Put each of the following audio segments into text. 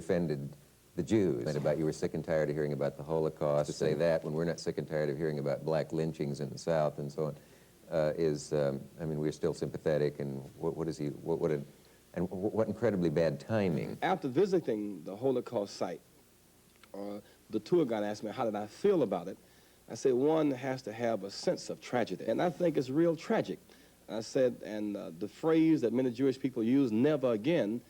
offended the Jews, and about you were sick and tired of hearing about the Holocaust. To say that when we're not sick and tired of hearing about black lynchings in the South and so on, I mean, we're still sympathetic. And what incredibly bad timing. After visiting the Holocaust site, the tour guide asked me how did I feel about it. I said, one has to have a sense of tragedy, and I think it's real tragic. I said, and the phrase that many Jewish people use, never again,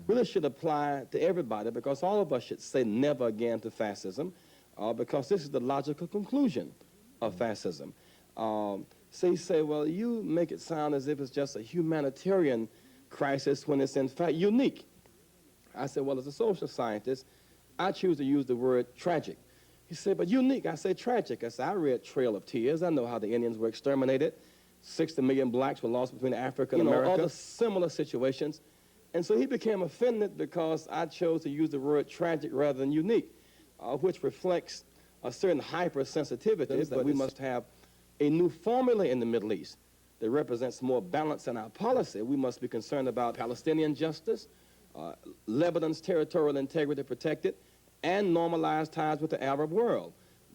really should apply to everybody, because all of us should say never again to fascism, because this is the logical conclusion of fascism. So you say, well, you make it sound as if it's just a humanitarian crisis when it's in fact unique. I said, well, as a social scientist, I choose to use the word tragic. He said, but unique. I say tragic. I said, I read Trail of Tears. I know how the Indians were exterminated. 60 million blacks were lost between Africa and America. Other similar situations. And so he became offended because I chose to use the word tragic rather than unique, which reflects a certain hypersensitivity that we must have a new formula in the Middle East that represents more balance in our policy. We must be concerned about Palestinian justice, Lebanon's territorial integrity protected, and normalized ties with the Arab world.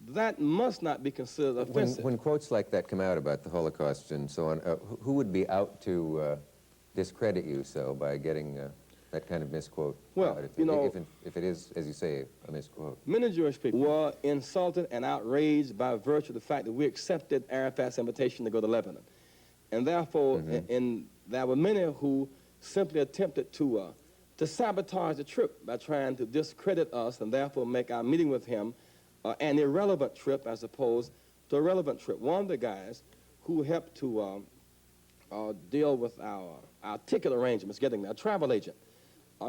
That must not be considered offensive. When quotes like that come out about the Holocaust and so on, who would be out to discredit you so by getting that kind of misquote? Well, if it is, as you say, a misquote. Many Jewish people were insulted and outraged by virtue of the fact that we accepted Arafat's invitation to go to Lebanon. And therefore, there were many who simply attempted to sabotage the trip by trying to discredit us and therefore make our meeting with him an irrelevant trip as opposed to a relevant trip. One of the guys who helped to deal with our ticket arrangements, getting a travel agent,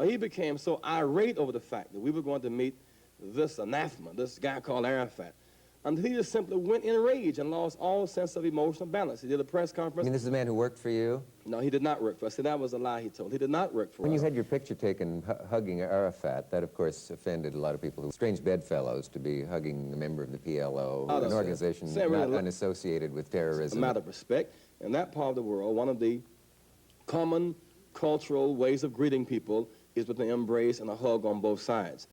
he became so irate over the fact that we were going to meet this anathema, this guy called Arafat, until he just simply went in rage and lost all sense of emotional balance. He did a press conference. I mean, this is a man who worked for you? No, he did not work for us. See, that was a lie he told. He did not work for us. When you had your picture taken hugging Arafat, that, of course, offended a lot of people who strange bedfellows to be hugging a member of the PLO, an organization not unassociated with terrorism. It's a matter of respect. In that part of the world, one of the common cultural ways of greeting people is with an embrace and a hug on both sides.